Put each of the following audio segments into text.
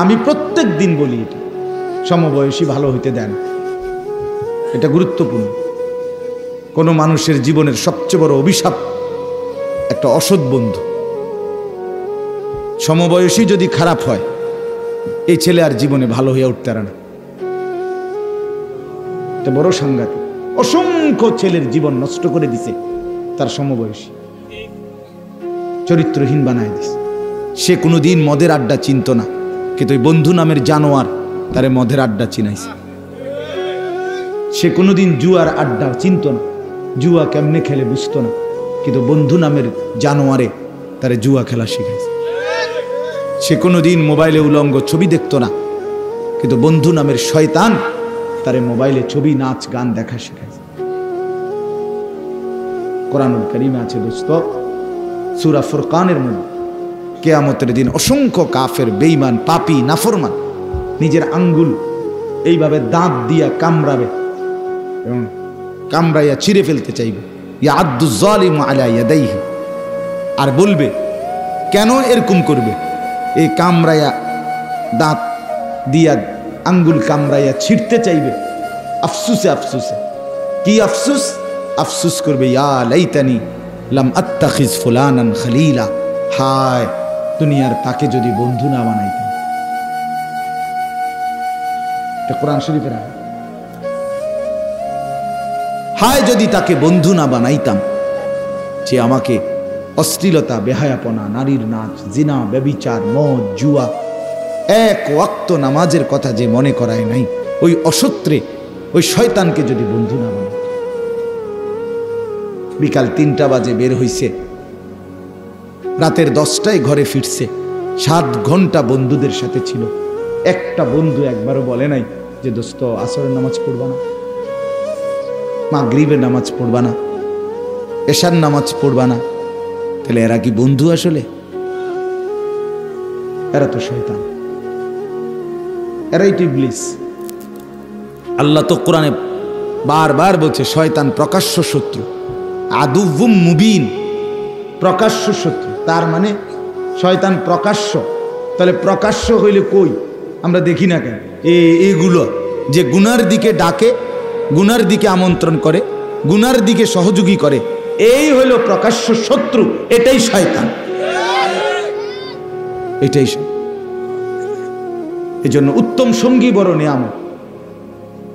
আমি প্রত্যেক দিন বলি এটা, সমবয়সী ভালো হইতে দেন, এটা গুরুত্বপূর্ণ। কোনো মানুষের জীবনের সবচেয়ে বড় অভিশাপ একটা অসৎ বন্ধু। সমবয়সী যদি খারাপ হয়, এই ছেলে আর জীবনে ভালো হয়ে উঠতে পারে না। এটা বড় সাংঘাতিক। অসংখ্য ছেলের জীবন নষ্ট করে দিছে তার সমবয়সী, চরিত্রহীন বানায় দিছে। সে কোনোদিন মদের আড্ডা চিনত না, কিন্তু ওই বন্ধু নামের জানোয়ার তারে মদের আড্ডা চিনাইছে। সে কোনোদিন জুয়ার আড্ডা চিনত না, জুয়া কেমনে খেলে বুঝতো না, কিন্তু বন্ধু নামের জানোয়ারে তারে জুয়া খেলা শিখাইছে। সে কোনোদিন মোবাইলে উলঙ্গ ছবি দেখতো না, কিন্তু বন্ধু নামের শয়তান তারে মোবাইলে ছবি, নাচ, গান দেখা শিখাইছে। কোরআনুল কারীমে আছে দোস্ত, সূরা ফুরকানের মধ্যে কিয়ামতের দিন অসংখ্য কাফের, বেঈমান, পাপী, নাফরমান নিজের আঙ্গুল এইভাবে দাঁত দিয়া কামড়াবে এবং কামড়াইয়া ছিঁড়ে ফেলতে চাইবে। ইয়াদু যালিমু আলা ইয়াদাইহি, আর বলবে কেন এরকম করবে? এই কামড়াইয়া দাঁত দিয়া আঙ্গুল কামড়াইয়া ছিঁড়তে চাইবে আফসুসে আফসুসে। কি আফসুস? আফসুস করবে, ইয়া লাইতানি লাম আত্তাখিজ ফুলানান খলিলা, হায় দুনিয়ার তাকে যদি বন্ধু না বানাইতাম। এটা কোরআন শরীফের আয়াত। হায় যদি তাকে বন্ধু না বানাইতাম, যে আমাকে অশ্লীলতা, বেহায়াপনা, নারীর নাচ, জিনা, ব্যভিচার, মদ, জুয়া, এক ওয়াক্ত নামাজের কথা যে মনে করায় নাই, ওই অসত্রে, ওই শয়তানকে যদি বন্ধু না বানাই। বিকাল ৩টা বাজে বের হইছে, রাতের 10টায় ঘরে ফিরছে, 7 ঘন্টা বন্ধুদের সাথে ছিল। একটা বন্ধু একবারও বলে নাই যে দোস্ত আসরের নামাজ পড়বা না, মাগরিবের নামাজ পড়বা না, এশার নামাজ পড়বা না। তাহলে এরা কি বন্ধু আসলে? এরা তো শয়তান, এরাই তো ইবলিস। আল্লাহ তো কোরআনে বারবার বলছে শয়তান প্রকাশ্য শত্রু, আদুউম মুবিন, প্রকাশ্য শত্রু। তার মানে শয়তান প্রকাশ্য। তাহলে প্রকাশ্য হইলে কই আমরা দেখি না কেন? এগুলো যে গুনার দিকে ডাকে, গুনার দিকে আমন্ত্রণ করে, গুনার দিকে সহযোগী করে, এই হইল প্রকাশ্য শত্রু। এটাই শয়তান, এটাই। এই জন্য উত্তম সঙ্গী বড় নিয়ামত।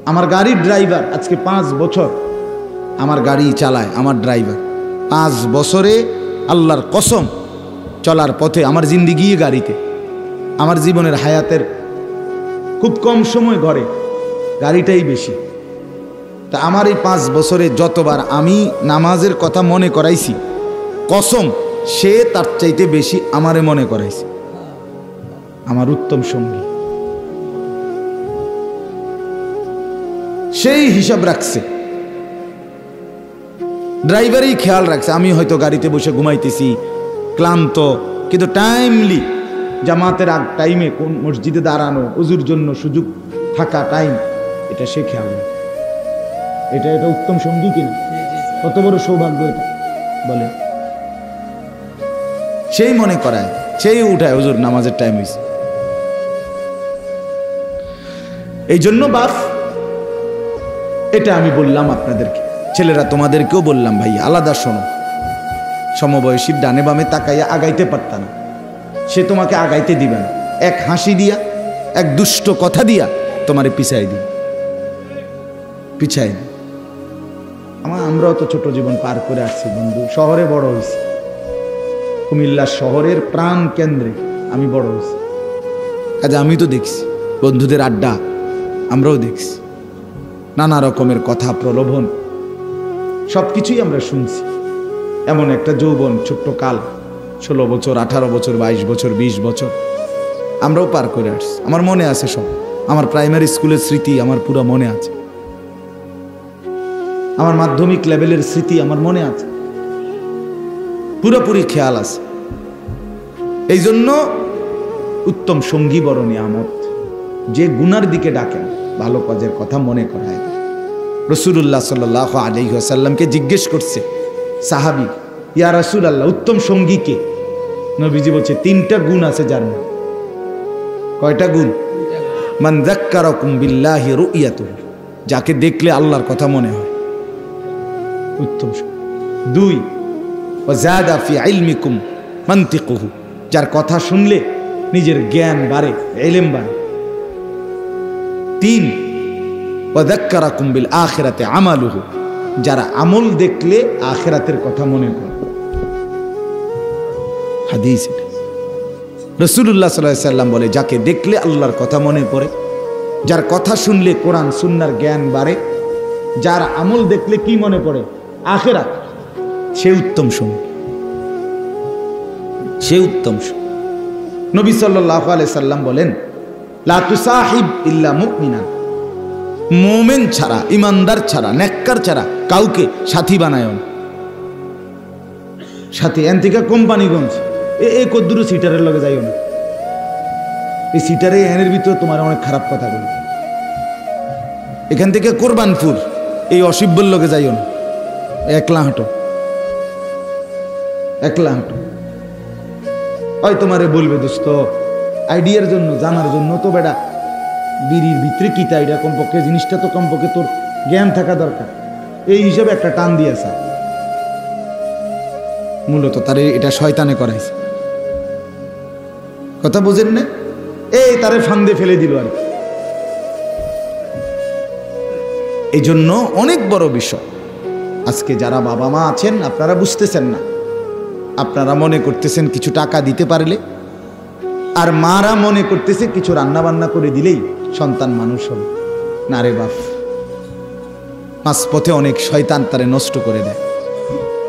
আমার গাড়ির ড্রাইভার আজকে 5 বছর আমার গাড়ি চালায়, আমার ড্রাইভার 5 বছরে আল্লাহর কসম চলার পথে আমার জিন্দিগি গাড়িতে। আমার জীবনের হায়াতের খুব কম সময় ঘরে গাড়িটাই বেশি। তা আমার এই 5 বছরে যতবার আমি নামাজের কথা মনে করাইছি, কসম সে তার চাইতে বেশি আমারে মনে করাইছে। আমার উত্তম সঙ্গী, সেই হিসাব রাখছে, ড্রাইভারই খেয়াল রাখছে। আমি হয়তো গাড়িতে বসে ঘুমাইতেছি, ক্লান্ত, কিন্তু টাইমলি জামাতের আগ টাইমে কোন মসজিদে দাঁড়ানো, ওযুর জন্য সুযোগ থাকা টাইম, এটা সে খেয়াল রাখে। এটা উত্তম সঙ্গী কিনা? কত বড় সৌভাগ্য এটা বলে। সেই মনে করায়, সেই উঠায় হুজুর নামাজের টাইম হয়েছে। এই জন্য বাপ, এটা আমি বললাম আপনাদেরকে, ছেলেরা তোমাদেরকেও বললাম, ভাই আলাদা শোনো। সমবয়সীর ডানে বামে তাকাইয়া আগাইতে পারতা না, সে তোমাকে আগাইতে দিবে না। এক হাসি দিয়া, এক দুষ্ট কথা দিয়া তোমারে পিছাই দিবে, পিছাই। আমরাও তো ছোট জীবন পার করে আসছি বন্ধু, শহরে বড় হয়েছি, কুমিল্লা শহরের প্রাণ কেন্দ্রে আমি বড় হয়েছি। কাজে আমি তো দেখছি বন্ধুদের আড্ডা, আমরাও দেখছি নানা রকমের কথা, প্রলোভন, সবকিছুই আমরা শুনছি। এমন একটা যৌবন, ছোট্ট কাল, 16 বছর, 18 বছর, 22 বছর, 20 বছর আমরাও পার করে আসছি। আমার মনে আছে সব, আমার প্রাইমারি স্কুলের স্মৃতি আমার পুরো মনে আছে, আমার মাধ্যমিক লেভেলের স্মৃতি আমার মনে আছে, পুরোপুরি খেয়াল আছে। এই জন্য উত্তম সঙ্গী বড় নিয়ামত, যে গুনার দিকে ডাকেন, ভালো কাজের কথা মনে করায়। রাসূলুল্লাহ সাল্লাল্লাহু আলাইহি ওয়াসাল্লামকে জিজ্ঞেস করছে সাহাবী, ইয়া রাসূলুল্লাহ, উত্তম সঙ্গী কে? নবীজি বলছে 3টা গুণ আছে যার মধ্যে। কয়টা গুণ? মান যাক্কারাকুম বিল্লাহি রুইয়াতুহু, যাকে দেখলে আল্লাহর কথা মনে হয়, উত্তম। 2 ওয়া যাদা ফি ইলমিকুম মানতিকুহু, যার কথা শুনলে নিজের জ্ঞান বাড়ে, ইলম বাড়ে। 3 ওয়া যাক্কারাকুম বিল আখিরাতি আমালুহু, যারা আমল দেখলে আখিরাতের কথা মনে করে। হাদিস রাসূলুল্লাহ সাল্লাল্লাহু আলাইহি সাল্লাম বলে, যাকে দেখলে আল্লাহর কথা মনে পড়ে, যার কথা শুনলে কোরআন সুন্নাহর জ্ঞান বাড়ে, যার আমল দেখলে কি মনে পড়ে? আখিরাত, সে উত্তম সঙ্গী, সে উত্তম সঙ্গী। নবী সাল্লাল্লাহু আলাইহি সাল্লাম বলেন, লা তুসাহিব ইল্লা মুমিনান, মুমিন ছাড়া, ইমানদার ছাড়া, নেককার ছাড়া কাউকে সাথী বানায় না। সাথী এনতিকা কোম্পানিগঞ্জ এই কদ্দুরু সিটারের লগে যাইও না, এই সিটারে এনের ভিতরে তোমার অনেক খারাপ কথা বলি। এখান থেকে কোরবানপুর এই অসিব্বর লগে যাইও না, একলা হাঁটো, একলা হাঁটো। ওই তোমারে বলবে দোস্ত আইডিয়ার জন্য, জানার জন্য তো বেটা বিড়ির ভিতরে কিতা আইডিয়া, কমপক্ষে জিনিসটা তো কমপক্ষে তোর জ্ঞান থাকা দরকার, এই হিসাবে একটা টান দিয়েছে। মূলত তারে এটা শয়তানে করাইছে, কথা বুঝেন না? এই তারে ফান্দে ফেলে দিল আর কি। এই জন্য অনেক বড় বিষয়। আজকে যারা বাবা মা আছেন আপনারা বুঝতেছেন না, আপনারা মনে করতেছেন কিছু টাকা দিতে পারলে, আর মারা মনে করতেছে কিছু রান্না বান্না করে দিলেই সন্তান মানুষ হবে। না রে বাপ, মাঝপথে অনেক শয়তান তারে নষ্ট করে দেয়,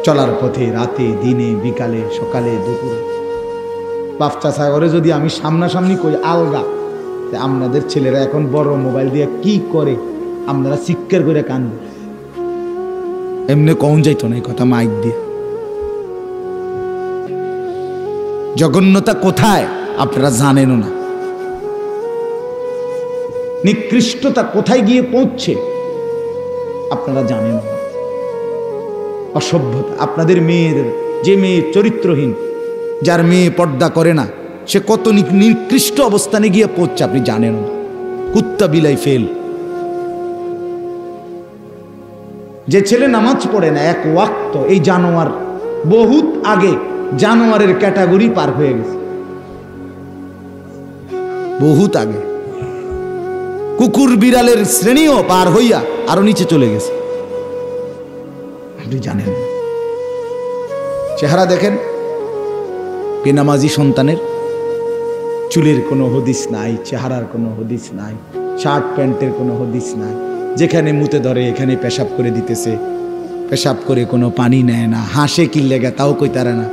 চলার পথে, রাতে, দিনে, বিকালে, সকালে, দুপুরে। বাপ চাচা করে যদি আমি সামনাসামনি করি আলগা, আপনাদের ছেলেরা এখন বড় মোবাইল দিয়ে কি করে আপনারা চিৎকার করে কান্দে, এমনি কম যাইতো না এই কথা মাইক দিয়ে। জঘন্যতা কোথায় আপনারা জানেনও না, নিকৃষ্টতা কোথায় গিয়ে পৌঁছছে আপনারা জানেন না। অসভ্যতা, আপনাদের মেয়ের, যে মেয়ে চরিত্রহীন, যার মেয়ে পর্দা করে না, সে কত নিকৃষ্ট অবস্থানে গিয়ে পৌঁছছে আপনি জানেন না। কুত্তা বিলাই ফেল। যে ছেলে নামাজ পড়ে না এক ওয়াক্ত, এই জানোয়ার বহুত আগে জানোয়ারের ক্যাটাগরি পার হয়ে গেছে, বহুত আগে কুকুর বিড়ালের শ্রেণীও পার হইয়া আরো নিচে চলে গেছে, আপনি জানেন না। চেহারা দেখেন বেনামাজি সন্তানের, চুলের কোনো হদিস নাই, চেহারার কোনো হদিস নাই, শার্ট প্যান্টের কোনো হদিস নাই, যেখানে মুতে ধরে এখানে পেশাব করে দিতেছে, পেশাব করে কোনো পানি নেয় না, হাসে কি লেগে তাও কইতারে না,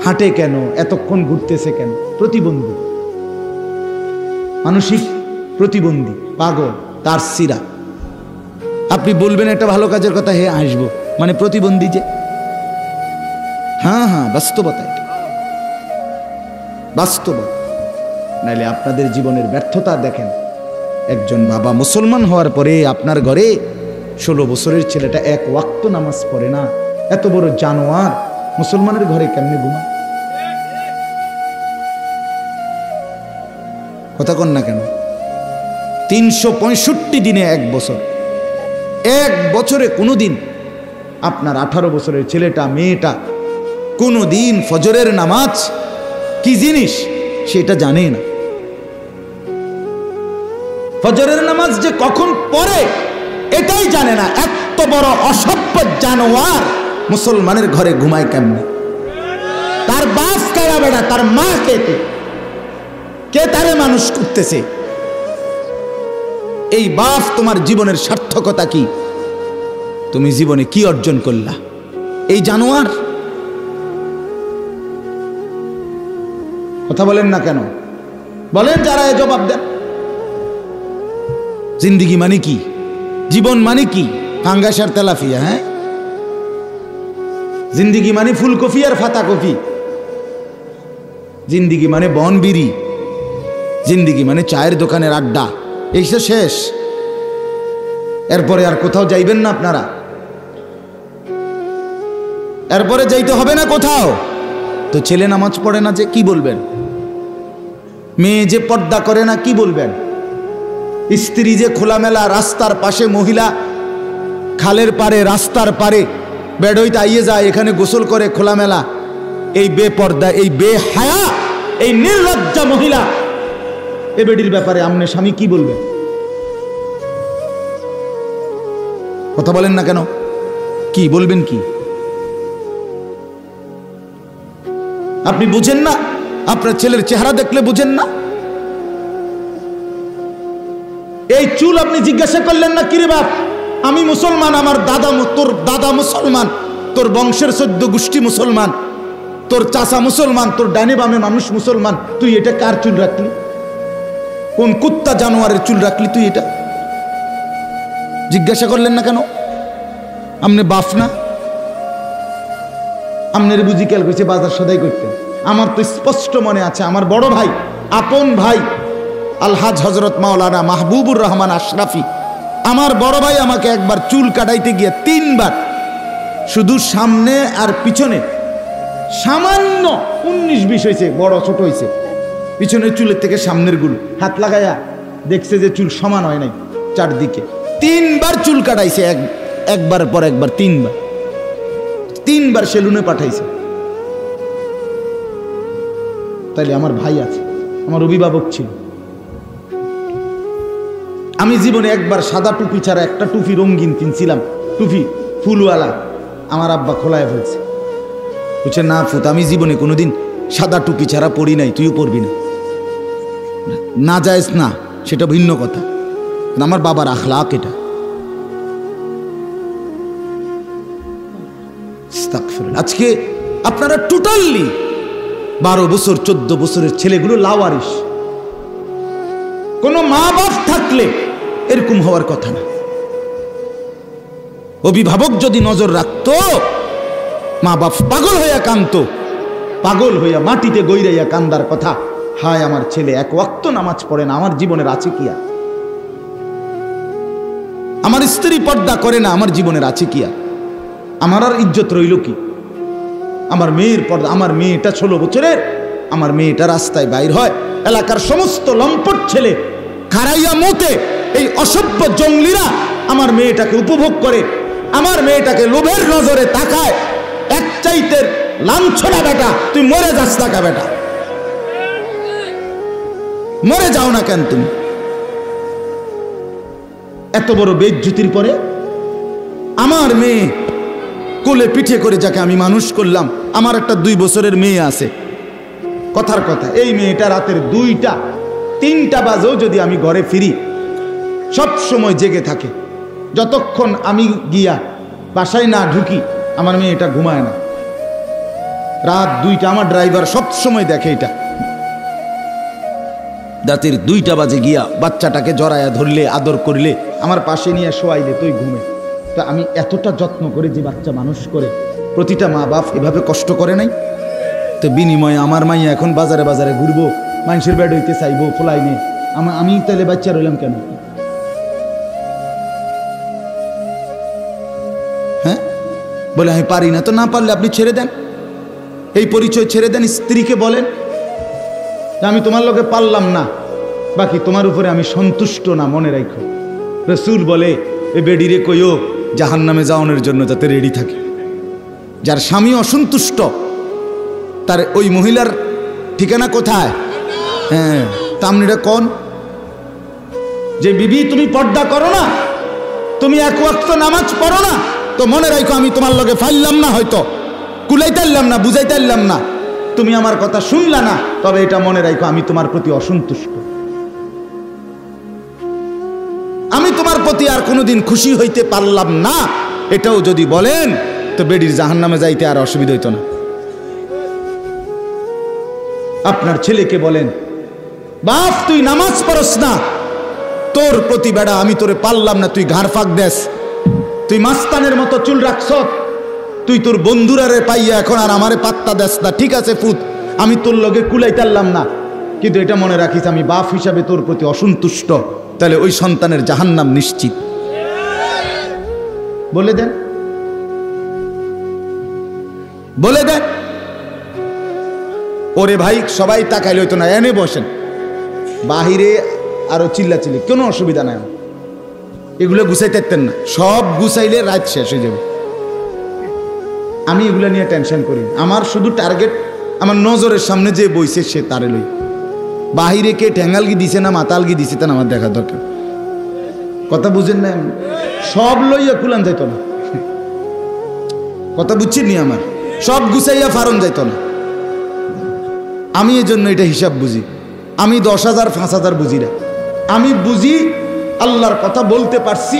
হাঁটে কেন, এতক্ষণ ঘুরতেছে কেন, প্রতিবন্ধী, মানসিক প্রতিবন্ধী, পাগল, তার সিরা। আপনি বলবেন একটা ভালো কাজের কথা, হে আসবো, মানে প্রতিবন্ধী যে। হ্যাঁ হ্যাঁ, বাস্তবতা, এটা বাস্তবতা। নাইলে আপনাদের জীবনের ব্যর্থতা দেখেন। একজন বাবা মুসলমান হওয়ার পরে আপনার ঘরে 16 বছরের ছেলেটা এক ওয়াক্ত নামাজ পড়ে না, এত বড় জানোয়ার মুসলমানের ঘরে কেমনে ঘুমা? কথা কন না কেন? 365 দিনে এক বছর, এক বছরে কোনোদিন আপনার 18 বছরের ছেলেটা, মেয়েটা কোনোদিন ফজরের নামাজ কি জিনিস সেটা জানে না। ফজরের নামাজ যে কখন পড়ে এটাই জানে না। এত বড় অসভ্য জানোয়ার মুসলমানের ঘরে ঘুমায় কেমনে? তার বাপ কারা বেড়া, তার মা কে তারে মানুষ করতেছে? এই বাপ তোমার জীবনের সার্থকতা কি? তুমি জীবনে কি অর্জন করলা? এই জানোয়ার। কথা বলেন না কেন? বলেন যারা এ জবাব দেন। জিন্দিগি মানে কি? জীবন মানে কি? পাঙ্গাসার তেলাফিয়া? হ্যাঁ, জিন্দিগি মানে ফুলকপি আর ফাতা কপি। জিন্দিগি মানে বন বিড়ি। জিন্দিগি মানে চায়ের দোকানের আড্ডা। এই তো শেষ। এরপরে আর কোথাও যাইবেন না আপনারা। এরপরে যাইতে হবে না কোথাও। তো ছেলে নামাজ পড়ে না যে কি বলবেন? মেয়ে যে পর্দা করে না কি বলবেন? স্ত্রী যে খোলামেলা রাস্তার পাশে, মহিলা খালের পারে, রাস্তার পারে বেড়ইতে আইয়ে যায়, এখানে গোসল করে খোলামেলা, এই বেপর্দা, এই বেহায়া, এই নির্লজ্জা মহিলা, এ বেডির ব্যাপারে আমনে স্বামী কি বলবে? কথা বলেন না কেন? কি বলবেন? কি আপনি বুঝেন না? আপনার ছেলের চেহারা দেখলে বুঝেন না? এই চুল আপনি জিজ্ঞাসা করলেন না, কিরে বাপ আমি মুসলমান, আমার দাদা, তোর দাদা মুসলমান, তোর বংশের 14 গোষ্ঠী মুসলমান, তোর চাচা মুসলমান, তোর ডানে বামে মানুষ মুসলমান, তুই এটা কার চুল রাখলি? কোন কুত্তা জানোয়ারের চুল রাখলি তুই? এটা জিজ্ঞাসা করলেন না কেন? আমনে বাপ না? আমনের বুঝি খেয়াল করছে বাজার সদাই করতেন। আমার তো স্পষ্ট মনে আছে, আমার বড় ভাই, আপন ভাই আলহাজ হজরত মাওলানা মাহবুবুর রহমান আশরাফি, আমার বড় ভাই আমাকে একবার চুল কাটাইতে গিয়ে 3 বার, শুধু সামনে আর পিছনে সামান্য 19-20 হয়েছে, বড় ছোট হয়েছে, পিছনের চুলের থেকে সামনের গুলো হাত লাগাইয়া দেখছে যে চুল সমান হয় নাই চারদিকে। 3 বার চুল কাটাইছে, একবার পর একবার, 3 বার সেলুনে পাঠাইছে। তাইলে আমার ভাই আছে, আমার অভিভাবক ছিল। আমি জীবনে একবার সাদা টুপি ছাড়া একটা টুপি রঙিন কিনছিলাম, টুপি ফুলওয়ালা, আমার আব্বা খোলায় ফেলছে। বুঝছে না ফুত, আমি জীবনে কোনোদিন সাদা টুপি ছাড়া পড়ি নাই, তুইও পড়বি না। না যায়স না, সেটা ভিন্ন কথা, আমার বাবার আখলাক এটা। আজকে আপনারা টোটালি 12 বছর 14 বছরের ছেলেগুলো লাওয়ারিস। কোনো মা বাপ থাকলে এরকম হওয়ার কথা না। অভিভাবক যদি নজর রাখতো, মা বাপ পাগল হইয়া কাঁদতো, পাগল হইয়া মাটিতে গইরাইয়া কান্দার কথা, হায় আমার ছেলে 1 ওয়াক্ত নামাজ পড়ে না, আমার জীবনের আছে কি আর? আমার স্ত্রী পর্দা করে না, আমার জীবনের আছে কি আর? আমার আর ইজ্জত রইল কি? আমার মেয়ের পর্দা, আমার মেয়েটা 16 বছরের, আমার মেয়েটা রাস্তায় বাইর হয়, এলাকার সমস্ত লম্পট ছেলে খারাইয়া মতে, এই অসভ্য জঙ্গলিরা আমার মেয়েটাকে উপভোগ করে, আমার মেয়েটাকে লোভের নজরে তাকায়। এক চাইতের লাঞ্ছনা বেটা, তুই মরে যাস না বেটা, মরে যাও না কেন তুমি? এত বড় বেইজ্জতির পরে আমার মেয়ে কোলে পিঠে করে, যাকে আমি মানুষ করলাম, আমার একটা 2 বছরের মেয়ে আছে, কথার কথা, এই মেয়েটা রাতের 2টা 3টা বাজেও যদি আমি ঘরে ফিরি, সব সময় জেগে থাকে। যতক্ষণ আমি গিয়া বাসায় না ঢুকি, আমার মেয়েটা ঘুমায় না। রাত 2টা, আমার ড্রাইভার সব সময় দেখে এটা, রাতের 2টা বাজে গিয়া বাচ্চাটাকে জড়ায়া ধরলে, আদর করলে, আমার পাশে নিয়ে শোয়াইলে তুই ঘুমে। তা আমি এতটা যত্ন করে যে বাচ্চা মানুষ করে, প্রতিটা মা বাপ এভাবে কষ্ট করে নাই? তো বিনিময়ে আমার মাইয়া এখন বাজারে বাজারে ঘুরবো, মানুষের বেড হইতে চাইবো, ফোলাই নিয়ে, আমি তাহলে বাচ্চা রইলাম কেন? হ্যাঁ, বলে আমি পারি না। তো না পারলে আপনি ছেড়ে দেন, এই পরিচয় ছেড়ে দেন, স্ত্রীকে বলেন আমি তোমার লোকে পারলাম না, বাকি তোমার উপরে আমি সন্তুষ্ট না, মনে রাখো। রসুল বলে এ বেডিরে কইও জাহান্নামে যাওয়ানোর জন্য যাতে রেডি থাকে। যার স্বামী অসন্তুষ্ট, তার ওই মহিলার ঠিকানা কোথায়? হ্যাঁ, তামনিটা কোন? যে বিবি তুমি পর্দা করো না, তুমি 1 ওয়াক্ত নামাজ পড়ো না, তো মনে রাখো আমি তোমার লগে ফাইলাম না, হয়তো কুলাইতারলাম না, বুঝাইতারলাম না, তুমি আমার কথা শুনলা না, তবে এটা মনে রাখো আমি তোমার প্রতি অসন্তুষ্ট, আমি তোমার প্রতি আর কোনোদিন খুশি হইতে পারলাম না। এটাও যদি বলেন তো বেডির জাহান্নামে যাইতে আর অসুবিধা হইতো না। আপনার ছেলেকে বলেন বাপ তুই নামাজ পড়স না, তোর প্রতি বেড়া আমি তোরে পারলাম না, তুই ঘাড় ফাঁক দেস, তুই মাস্তানের মতো চুল রাখছ, তুই তোর বন্ধুরারে পাইয়া এখন আর আমারে পাত্তা দেস না। ঠিক আছে ফুত, আমি তোর লগে কুলাইতারলাম না, কিন্তু এটা মনে রাখিস আমি বাপ হিসাবে তোর প্রতি অসন্তুষ্ট, তাহলে ওই সন্তানের জাহান্নাম নিশ্চিত। বলে দেন, বলে দেন। ওরে ভাই সবাই তাকাইলে হইতো না, এনে বসেন, বাহিরে আরো চিল্লাচিল্লি, কোনো অসুবিধা নাই। এগুলো গুছাইতে পারতেন না, সব গুছাইলে রাত শেষ হয়ে যাবে। আমি এগুলো নিয়ে টেনশন করি। আমার শুধু টার্গেট আমার নজরের সামনে যে বইছে সে তারে লই। বাহিরে কে ঠ্যাঙ্গালগি দিছে না মাতালগি দিছে তা আমার দেখা দরকার। কথা বুঝেন না? সব লইয়া কুলান যাইতো না। কথা বুঝছেন নি? আমার সব গুছাইয়া ফারন যাইতো না। আমি এই জন্য এটা হিসাব বুঝি। আমি 10,000 5,000 বুঝি না। আমি বুঝি আল্লাহর কথা বলতে পারছি,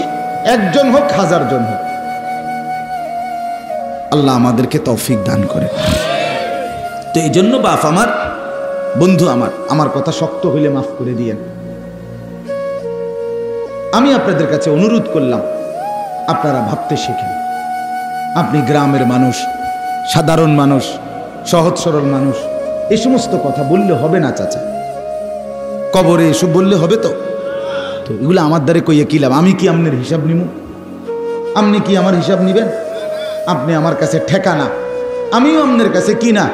একজন হোক 1000 জন হোক। আল্লাহ আমাদেরকে তৌফিক দান করে। তো এই জন্য বাপ আমার, বন্ধু আমার কথা শক্ত হইলে মাফ করে দিয়েন। আমি আপনাদের কাছে অনুরোধ করলাম, আপনারা ভাবতে শেখেন। আপনি গ্রামের মানুষ, সাধারণ মানুষ, সহজ সরল মানুষ, এই সমস্ত কথা বললে হবে না চাচা। কবরে এসব বললে হবে? তো এগুলো আমার দ্বারে কইয়া কি লাভ? আমি কি আপনার হিসাব নিব? আপনি কি আমার হিসাব নিবেন? আপনি আমার কাছে ঠেকানা, আমিও আপনার কাছে কি না।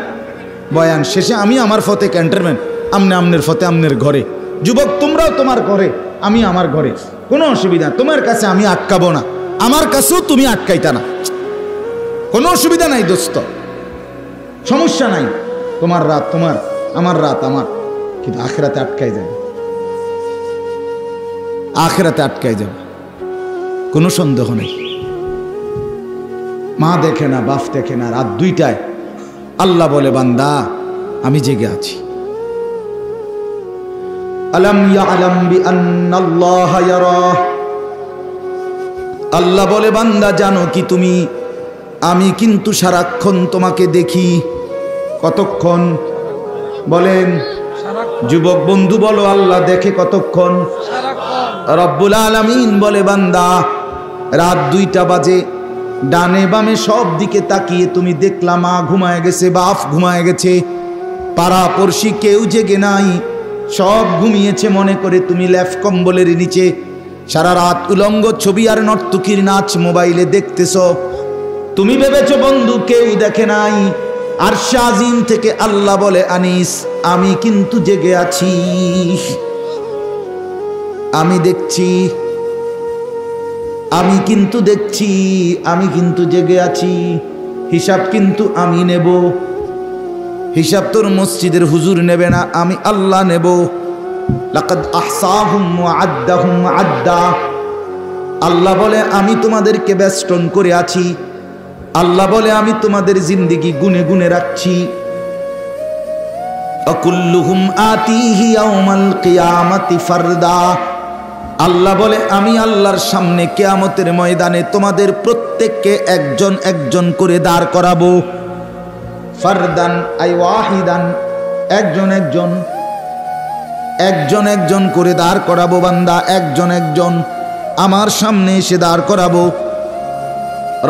বয়ান শেষে আমি আমার ফতে ক্যান্টারম্যান, আপনি আপনার ফতে আপনার ঘরে। যুবক তোমরাও তোমার ঘরে, আমি আমার ঘরে, কোনো অসুবিধা। তোমার কাছে আমি আটকাবো না, আমার কাছেও তুমি আটকাইতা না, কোনো অসুবিধা নাই দোস্ত, সমস্যা নাই। তোমার রাত তোমার, আমার রাত আমার, কিন্তু আখেরাতে আটকাই যাবে, আখেরাতে আটকাই যাবে, কোনো সন্দেহ নেই। মা দেখে না, বাপ দেখে না, রাত 2টায় আল্লাহ বলে বান্দা আমি জেগে আছি। আলাম ইয়ালাম বিআন্নাল্লাহা ইয়ারা, আল্লাহ বলে বান্দা জানো কি তুমি, আমি কিন্তু সারাক্ষণ তোমাকে দেখি। কতক্ষণ বলেন? যুবক বন্ধু বলো, আল্লাহ দেখে কতক্ষণ? রব্বুল আলামিন বলে বান্দা রাত 2টা বাজে, ডানে বামে সব দিকে তাকিয়ে তুমি দেখলা মা ঘুমায় গেছে, বাপ ঘুমায় গেছে, পাড়া পড়শি কেউ জেগে নাই, সব ঘুমিয়েছে মনে করে তুমি লেফ কম্বলের নিচে সারা রাত উলঙ্গ ছবি আর নর্তকীর নাচ মোবাইলে দেখতেছ। তুমি ভেবেছো বন্ধু কেউ দেখে নাই। আর শাজিম থেকে আল্লাহ বলে আনিস আমি কিন্তু জেগে আছি, আমি দেখছি, আমি কিন্তু দেখছি, আমি কিন্তু জেগে আছি। হিসাব কিন্তু আমি নেব। হিসাব তোর মসজিদের হুজুর নেবে না, আমি আল্লাহ নেব। লাকাদ আহসাহুম ওয়া আদ্দাহুম আদ্দা, আল্লাহ বলে আমি তোমাদেরকে বেষ্টন করে আছি। আল্লাহ বলে আমি তোমাদের জিন্দেগি গুনে গুনে রাখছি। আকুল্লুহুম আতিহি ইয়াউমাল কিয়ামাতি ফারদা, আল্লাহ বলে আমি আল্লাহর সামনে কিয়ামতের ময়দানে তোমাদের প্রত্যেককে একজন একজন করে দাঁড় করাবো। ফারদান আই ওয়াহিদান, একজন একজন, একজন একজন করে দাঁড় করাবো বান্দা, একজন একজন আমার সামনে এসে দাঁড় করাবো।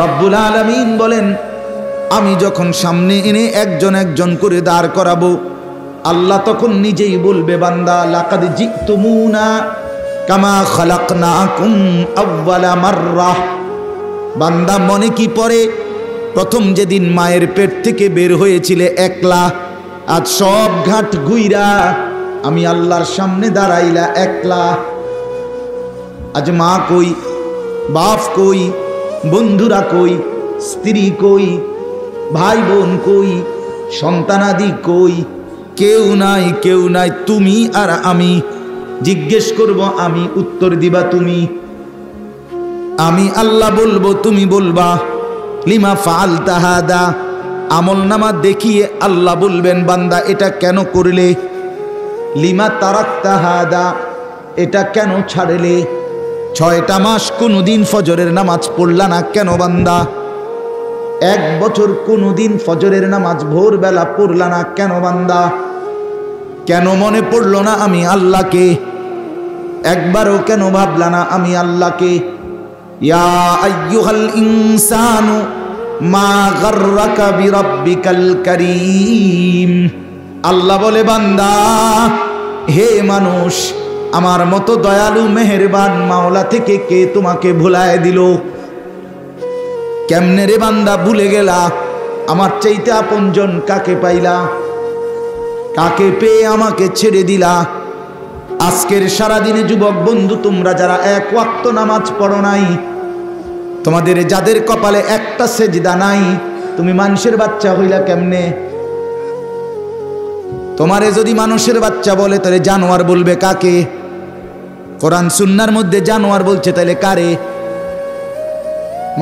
রব্বুল আলামিন বলেন আমি যখন সামনে এনে একজন একজন করে দাঁড় করাবো, আল্লাহ তখন নিজেই বলবে বান্দা লাকাদ জিতুমুনা কামা খালাকনাকুম আউওয়ালা মাররাহ। বান্দা মনে কি পড়ে প্রথম যেদিন মায়ের পেট থেকে বের হয়েছিলে একলা, আজ সব ঘাট ঘুইরা আমি আল্লাহর সামনে দাঁড়াইলা একলা। আজ মা কই, বাপ কই, বন্ধুরা কই, স্ত্রী কই, ভাই বোন কই, সন্তানাদি কই, কেউ নাই, কেউ নাই, তুমি আর আমি। জিজ্ঞেস করব আমি, উত্তর দিবা তুমি। আমি আল্লাহ বলবো, তুমি বলবা লিমা ফাআলতা হাদা। আমল নামা দেখিয়ে আল্লাহ বলবেন বান্দা এটা কেন করলে? লিমা তারাকতা হাদা, এটা কেন ছাড়লে? 6টা মাস কোনোদিন ফজরের নামাজ পড়লা না কেন বান্দা? 1 বছর কোনোদিন ফজরের নামাজ ভোরবেলা পড়লা না কেন বান্দা? কেন মনে পড়লো না আমি আল্লাহকে? একবারও কেন ভাবলা না আমি আল্লাহকে? ইয়া আইয়ুহাল ইনসানু মা গাররাকা বিরাব্বিকাল কারীম। আল্লাহ বলে বান্দা হে মানুষ, আমার মতো দয়ালু মেহেরবান মাওলা থেকে কে তোমাকে ভুলায় দিল? কেমনে রে বান্দা ভুলে গেলা? আমার চাইতে আপনজন কাকে পাইলা? কাকে পেয়ে আমাকে ছেড়ে দিলা? আজকের সারাদিনে যুবক বন্ধু তোমরা যারা এক ওয়াক্ত নামাজ পড়ো নাই, তোমাদের যাদের কপালে একটা সেজদা নাই, তুমি মানুষের বাচ্চা হইলা কেমনে? তোমারে যদি মানুষের বাচ্চা বলে তাহলে জানোয়ার বলবে কাকে? কোরআন সুন্নাহর মধ্যে জানোয়ার বলছে, তাইলে কারে?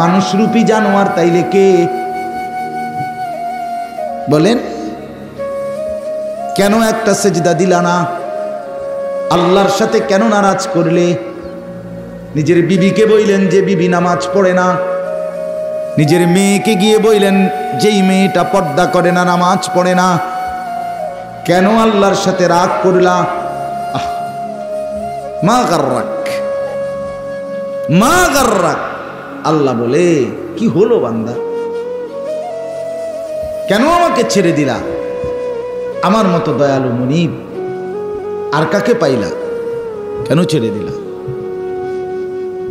মানুষরূপী জানোয়ার তাইলে কে বলেন? কেন একটা সেজদা দিলা না? আল্লাহর সাথে কেন নারাজ করলে? নিজের বিবিকে বইলেন যে বিবি নামাজ পড়ে না, নিজের মেয়েকে গিয়ে বইলেন যেই মেয়েটা পর্দা করে না, নামাজ পড়ে না, কেন আল্লাহর সাথে রাগ করলা? মা গাররাক, মা গাররাক। আল্লাহ বলে কি হলো বান্দা, কেন আমাকে ছেড়ে দিলা? আমার মতো দয়ালু মুনিব আর কাকে পাইলা? কেন ছেড়ে দিলা?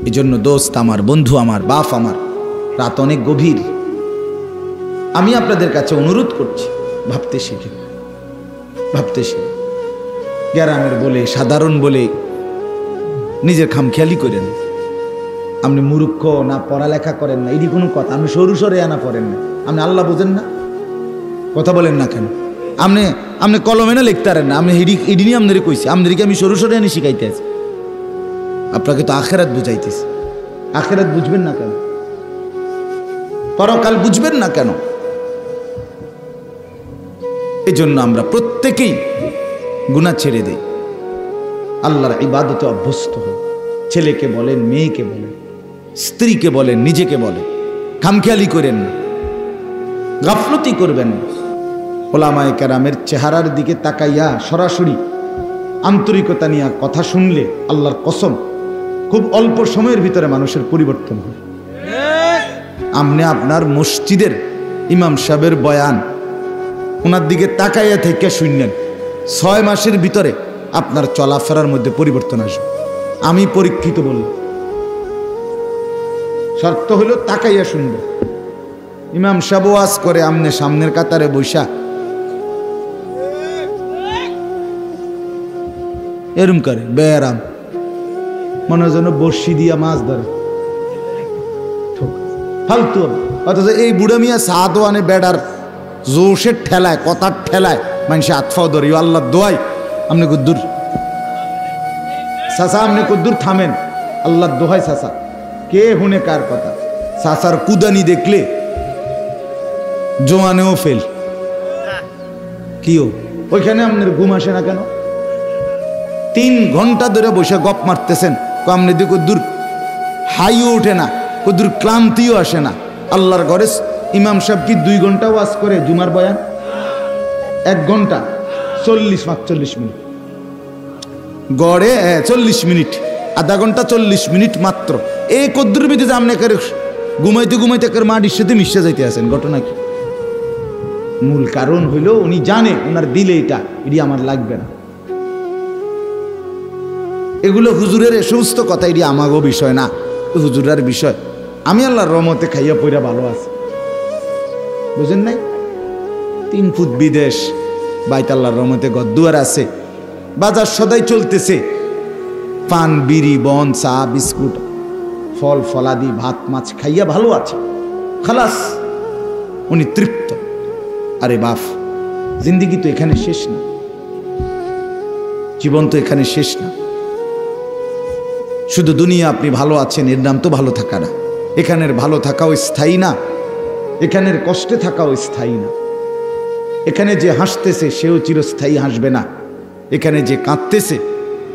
এই জন্য দোস্ত আমার, বন্ধু আমার, বাপ আমার, রাত অনেক গভীর। আমি আপনাদের কাছে অনুরোধ করছি, ভাবতে শিখে, ভাবতে শিখে। গ্রামের বলে, সাধারণ বলে নিজের খামখেয়ালি করেন। আপনি মূর্খ না, পড়ালেখা করেন না, এটি কোনো কথা? আপনি সরু সরে আনা পড়েন না, আপনি আল্লাহ বোঝেন না, কথা বলেন না কেন? আপনি কলমে না লিখতে পারেন না, আমি এডি নিয়ে আপনাদের কইছি, আপনাদেরকে আমি সরু সরে আনি শিখাইতে আছি। আপনাকে তো আখেরাত বুঝাইতেছি, আখেরাত বুঝবেন না কেন? পরকাল বুঝবেন না কেন? এই জন্য আমরা প্রত্যেকেই গুনাহ ছেড়ে দেই, আল্লাহর ইবাদতে অভ্যস্ত হই। ছেলেকে বলেন, মেয়েকে বলেন, স্ত্রীকে বলেন, নিজেকে বলেন, খামখেয়ালি করেন না, গাফলতি করবেন না। ওলামায়ে কেরামের চেহারার দিকে তাকাইয়া সরাসরি আন্তরিকতা নিয়ে কথা শুনলে আল্লাহর কসম খুব অল্প সময়ের ভিতরে মানুষের পরিবর্তন হয়। আপনি আপনার মসজিদের ইমাম সাহেবের বয়ান ওনার দিকে তাকাইয়া থেকে শুনলেন, 6 মাসের ভিতরে আপনার চলাফেরার মধ্যে পরিবর্তন আসবে। আমি পরীক্ষিত বললাম, শর্ত হলো তাকাইয়া শুনবে। ইমাম সাহেব ওয়াজ করে, আমনে সামনের কাতারে বৈশা এরম করে বেয়ারাম, মনে যেন বর্ষি দিয়া মাছ ধরে, ফালতু। অথচ এই বুড়া মিয়া সাদওয়ানে বেড়ার জোশের ঠেলায়, কথার ঠেলায় মানুষে আতফাও ধরে। আল্লাহ দোয়াই আপনি কুদ্দুর চাচা, আপনি কুদ্দুর থামেন, আল্লাহ দোহাই চাচা, কে হুনে কার কথা? চাচার কুদানি দেখলে জোয়ানেও ফেল। কিও ওইখানে আপনার ঘুম আসে না কেন? 3 ঘন্টা ধরে বসে গপ মারতেছেন, আপনি দিয়ে কুদ্দুর হাইও ওঠে না, কুদ্দুর ক্লান্তিও আসে না। আল্লাহর ঘরে ইমাম সাহেব কি 2 ঘন্টা ওয়াজ করে জুমার বয়ান? 1 ঘন্টা 40-45 মিনিট গড়ে, 40 মিনিট, আধা ঘন্টা 40 মিনিট মাত্র। এই কদ্দুর ভিতরে আপনি ঘুমাইতে ঘুমাইতে মাটির সাথে মিশে যাইতে আছেন। ঘটনা কি? মূল কারণ হইল উনি জানে ওনার দিলে এটি আমার লাগবে না। এগুলো হুজুরের সমস্ত কথা, এটি আমাগো বিষয় না, হুজুরের বিষয়। আমি আল্লাহর রহমতে খাইয়া পইরা ভালো আছি, বুঝেন নাই? 3 ফুট বিদেশ, বাইত আল্লাহর রহমতে গদ্দুয়ার আছে, বাজার সদাই চলতেছে, পান, বিড়ি, বন, চা, বিস্কুট, ফল ফলাদি, ভাত মাছ খাইয়া ভালো আছে, খালাস, উনি তৃপ্ত। আরে বাপ, জিন্দিগি তো এখানে শেষ না, জীবন তো এখানে শেষ না। শুধু দুনিয়া আপনি ভালো আছেন এর নাম তো ভালো থাকা না। এখানের ভালো থাকাও স্থায়ী না, এখানের কষ্টে থাকাও স্থায়ী না। এখানে যে হাসতেছে সেও চিরস্থায়ী হাসবে না, এখানে যে কাঁদতেছে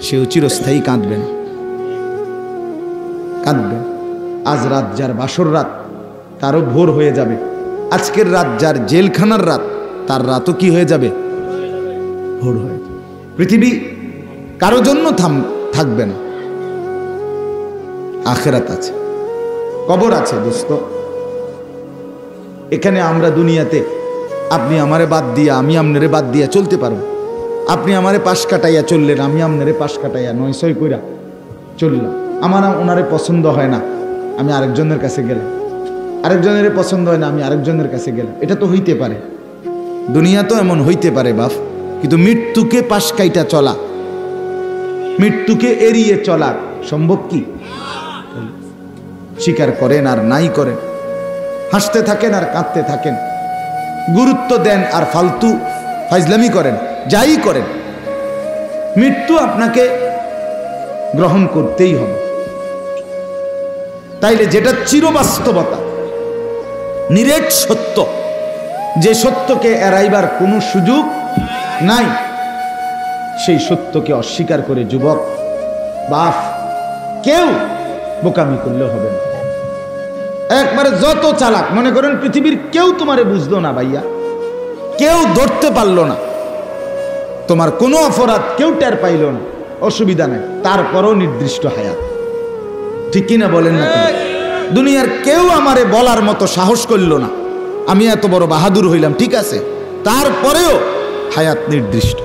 সেও চিরস্থায়ী কাঁদবে না, কাঁদবে। আজ রাত যার বাসর রাত, তারও ভোর হয়ে যাবে। আজকের রাত যার জেলখানার রাত, তার রাতও কি হয়ে যাবে? ভোর হয়ে যাবে। পৃথিবী কারো জন্য থাকবে না, আখেরাত আছে, কবর আছে দোস্ত। এখানে আমরা দুনিয়াতে আপনি আমারে বাদ দিয়া, আমি আপনারে বাদ দিয়া চলতে পারবো। আপনি আমারে পাশ কাটাইয়া চললেন, আমি আপনারে পাশ কাটাইয়া 9 কইরা চললাম। আমার ওনারে পছন্দ হয় না, আমি আরেকজনের কাছে গেলাম। আরেকজনের পছন্দ হয় না, আমি আরেকজনের কাছে গেলাম। এটা তো হইতে পারে, দুনিয়া তো এমন হইতে পারে বাপ। কিন্তু মৃত্যুকে পাশ কাইটা চলা মৃত্যুকে এড়িয়ে চলা সম্ভব কি? স্বীকার করেন আর নাই করেন, হাসতে থাকেন আর কাঁদতে থাকেন, গুরুত্ব দেন আর ফালতু ফাইজলামি করেন, যাই করেন, মৃত্যু আপনাকে গ্রহণ করতেই হবে। তাইলে যেটা চিরবাস্তবতা, নিরেট সত্য, যে সত্যকে এড়াইবার কোনো সুযোগ নাই, সেই সত্যকে অস্বীকার করে যুবক বাপ কেউ বোকামি করলে হবে না। একবারে যত চালাক, মনে করেন পৃথিবীর কেউ তোমারে বুঝলো না ভাইয়া, কেউ ধরতে পারলো না, তোমার কোনো অপরাধ কেউ টের পাইল না, অসুবিধা নাই, তারপরও নির্দিষ্ট হায়াত। ঠিক কিনা বলেন না? দুনিয়ার কেউ আমারে বলার মতো সাহস করল না, আমি এত বড় বাহাদুর হইলাম, ঠিক আছে, তারপরেও হায়াত নির্দিষ্ট।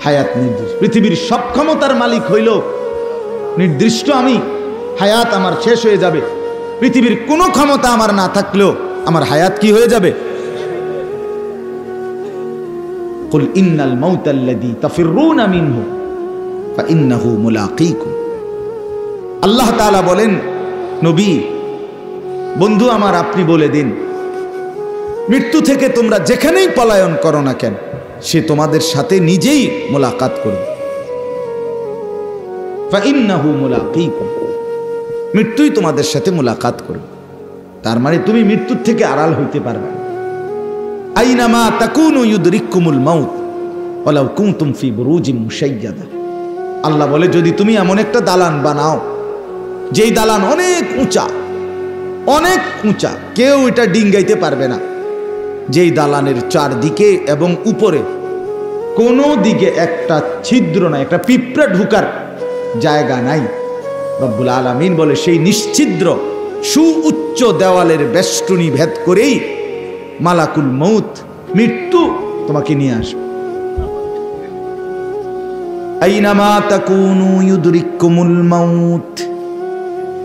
হায়াত নির্দিষ্ট। পৃথিবীর সব ক্ষমতার মালিক হইল নির্দিষ্ট, আমি হায়াত আমার শেষ হয়ে যাবে। পৃথিবীর কোনো ক্ষমতা আমার না থাকলেও আমার হায়াত কি হয়ে যাবে? কুল ইন্নাল মাউতাল্লাযী তাফিররুনা মিনহু ফাইন্নাহু মুলাকীকুম। আল্লাহ তাআলা বলেন, নবী বন্ধু আমার, আপনি বলে দিন, মৃত্যু থেকে তোমরা যেখানেই পলায়ন করো না কেন, সে তোমাদের সাথে নিজেই মোলাকাত করবে। ফাইন্নাহু মুলাকীকুম, মৃত্যুই তোমাদের সাথে মোলাকাত করবে। তার মানে তুমি মৃত্যুর থেকে আড়াল হইতে পারবে না। আইনামা তাকুনু ইউদরিকুমুল মাউত ওয়ালাউ কুনতুম ফি বুরুজিন মুশাইয়াদা। আল্লাহ বলে, যদি তুমি এমন একটা দালান বানাও, যেই দালান অনেক উঁচা, অনেক উঁচা, কেউ এটা ডিঙ্গাইতে পারবে না, যেই দালানের চারদিকে এবং উপরে কোনো দিকে একটা ছিদ্র নাই, একটা পিঁপড়া ঢুকার জায়গা নাই, রব্বুল আলামিন বলে সেই নিশ্ছিদ্র সুউচ্চ দেওয়ালের বেষ্টনী ভেদ করেই মালাকুল মউত, মৃত্যু তোমাকে নিয়ে আসবে। আইনামা তাকুনু ইউদরিকুমুল মাউত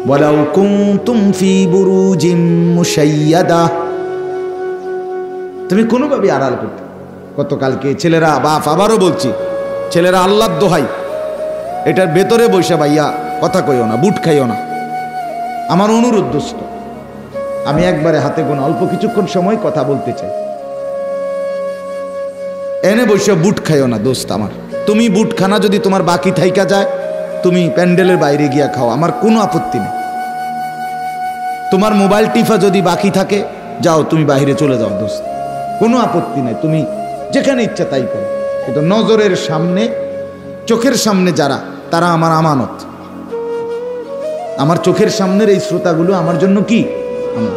ওয়ালাউ কুনতুম ফি বুরুজিন মুশাইয়াদা। তুমি কোনোভাবে আড়াল করতে। গতকালকে ছেলেরা, বাপ আবারও বলছি, ছেলেরা আল্লাহর দোহাই, এটার ভেতরে বৈশা ভাইয়া কথা কইও না, বুট খাইও না, আমার অনুরোধ দোস্ত। আমি একবারে হাতে গোনা অল্প কিছুক্ষণ সময় কথা বলতে চাই, এনে বৈশা বুট খাইও না দোস্ত আমার। তুমি বুট খানা যদি তোমার বাকি থাইকা যায়, তুমি প্যান্ডেলের বাইরে গিয়া খাও, আমার কোনো আপত্তি নেই। তোমার মোবাইল টিফা যদি বাকি থাকে, যাও তুমি বাইরে চলে যাও দোস্ত, কোনো আপত্তি নেই, তুমি যেখানে ইচ্ছা তাই করো। কিন্তু নজরের সামনে, চোখের সামনে যারা, তারা আমার আমানত। আমার চোখের সামনের এই শ্রোতাগুলো আমার জন্য কি আমার,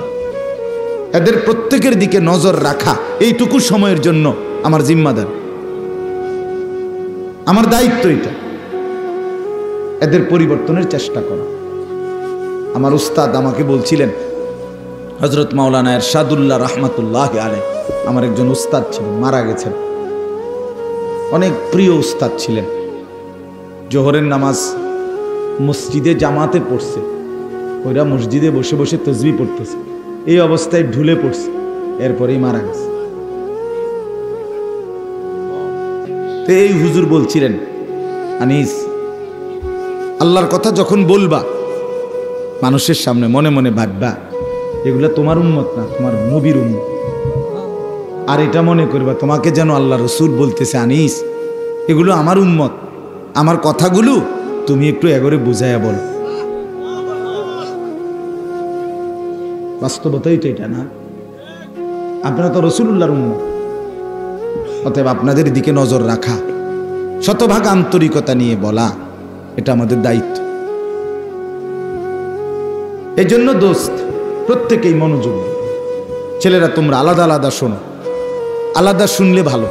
এদের প্রত্যেকের দিকে নজর রাখা এইটুকু সময়ের জন্য আমার জিম্মাদার, আমার দায়িত্ব এটা, এদের পরিবর্তনের চেষ্টা করা। আমার উস্তাদ আমাকে বলছিলেন, হযরত মাওলানা এরশাদুল্লাহ রাহমাতুল্লাহ আলাইহি, আমার একজন উস্তাদ ছিলেন, মারা গেছেন, অনেক প্রিয় উস্তাদ ছিলেন। জোহরের নামাজ মসজিদে জামাতে পড়ছে, ওইরা মসজিদে বসে বসে তাসবিহ পড়তেছে, এই অবস্থায় ঢুলে পড়ছে, এরপরেই মারা গেছে। তো এই হুজুর বলছিলেন, আনিস, আল্লাহর কথা যখন বলবা মানুষের সামনে, মনে মনে ভাববা এগুলা তোমার উম্মত না, তোমার নবীর উম্মত। আর এটা মনে করবা তোমাকে যেন আল্লাহ রসুল বলতেছে, আনিস এগুলো আমার উম্মত, আমার কথাগুলো তুমি একটু এগরে বুঝাইয়া বল। বাস্তবতাই তো এটা না, আপনারা তো রসুলুল্লাহর উম্মত, অতএব আপনাদের দিকে নজর রাখা, শতভাগ আন্তরিকতা নিয়ে বলা, এটা আমাদের দায়িত্ব। এই জন্য দোস্ত প্রত্যেকেই মনোযোগ। ছেলেরা তোমরা আলাদা আলাদা শোনো, আলাদা শুনলে ভালো।